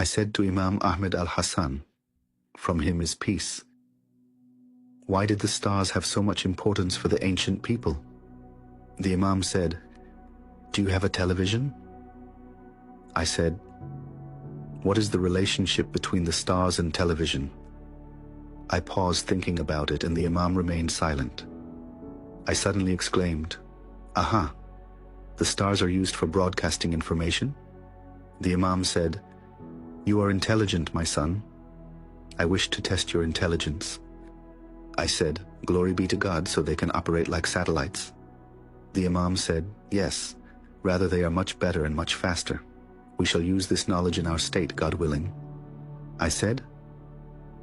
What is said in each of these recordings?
I said to Imam Ahmed al-Hassan, from him is peace, why did the stars have so much importance for the ancient people? The Imam said, do you have a television? I said, what is the relationship between the stars and television? I paused thinking about it and the Imam remained silent. I suddenly exclaimed, aha, the stars are used for broadcasting information? The Imam said, you are intelligent, my son. I wish to test your intelligence. I said, glory be to God, so they can operate like satellites. The Imam said, yes, rather they are much better and much faster. We shall use this knowledge in our state, God willing. I said,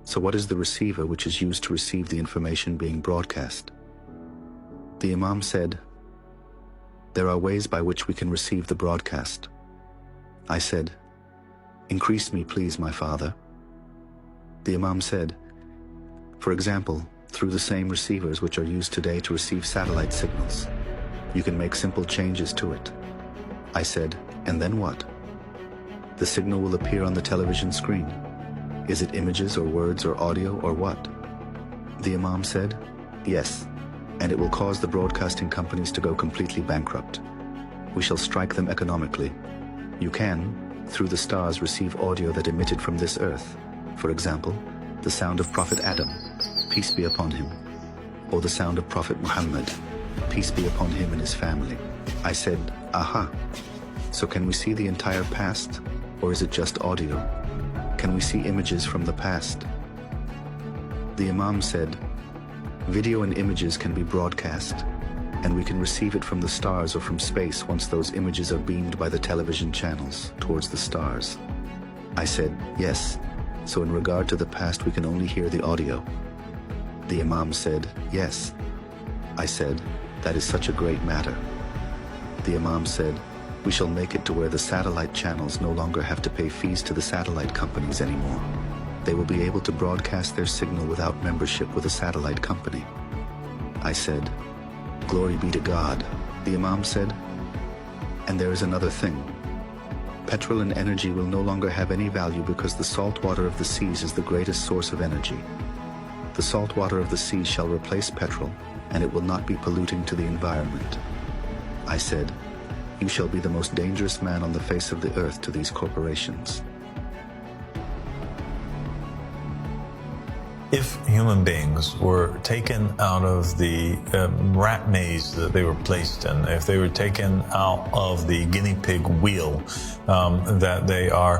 so what is the receiver which is used to receive the information being broadcast? The Imam said, there are ways by which we can receive the broadcast. I said, increase me please, my father. The Imam said, for example, through the same receivers which are used today to receive satellite signals. You can make simple changes to it. I said, and then what? The signal will appear on the television screen. Is it images or words or audio or what? The Imam said, yes, and it will cause the broadcasting companies to go completely bankrupt. We shall strike them economically. You can, through the stars, receive audio that emitted from this earth. For example, the sound of Prophet Adam, peace be upon him, or the sound of Prophet Muhammad, peace be upon him and his family. I said, aha, so can we see the entire past, or is it just audio? Can we see images from the past? The Imam said, video and images can be broadcast, and we can receive it from the stars or from space once those images are beamed by the television channels towards the stars. I said, yes, so in regard to the past we can only hear the audio. The Imam said, yes. I said, that is such a great matter. The Imam said, we shall make it to where the satellite channels no longer have to pay fees to the satellite companies anymore. They will be able to broadcast their signal without membership with a satellite company. I said, glory be to God. The Imam said, and there is another thing. Petrol and energy will no longer have any value because the salt water of the seas is the greatest source of energy. The salt water of the seas shall replace petrol, and it will not be polluting to the environment. I said, you shall be the most dangerous man on the face of the earth to these corporations. If human beings were taken out of the rat maze that they were placed in, if they were taken out of the guinea pig wheel that they are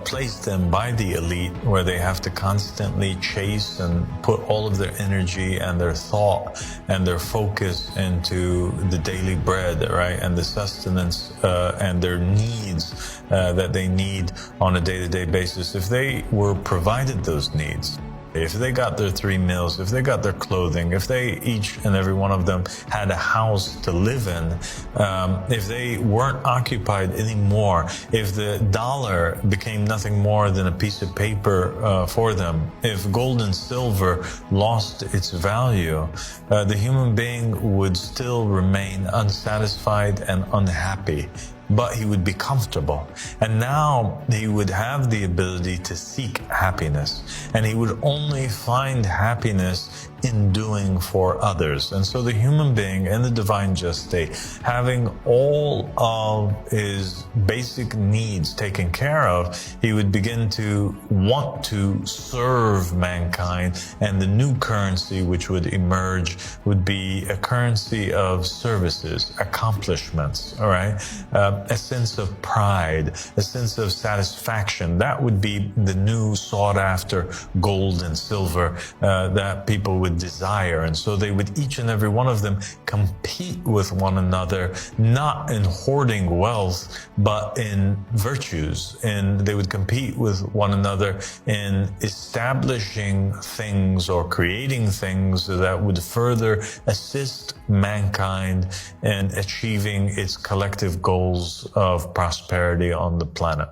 placed in by the elite, where they have to constantly chase and put all of their energy and their thought and their focus into the daily bread, right, and the sustenance and their needs that they need on a day-to-day basis, if they were provided those needs, if they got their 3 meals, if they got their clothing, if they, each and every one of them, had a house to live in, if they weren't occupied anymore, if the dollar became nothing more than a piece of paper for them, if gold and silver lost its value, the human being would still remain unsatisfied and unhappy. But he would be comfortable. And now he would have the ability to seek happiness. And he would only find happiness in doing for others. And so the human being in the divine just state, having all of his basic needs taken care of, he would begin to want to serve mankind. And the new currency which would emerge would be a currency of services, accomplishments, all right? A sense of pride, a sense of satisfaction. That would be the new sought after gold and silver that people would desire. And so they would, each and every one of them, compete with one another, not in hoarding wealth, but in virtues. And they would compete with one another in establishing things or creating things that would further assist mankind in achieving its collective goals of prosperity on the planet.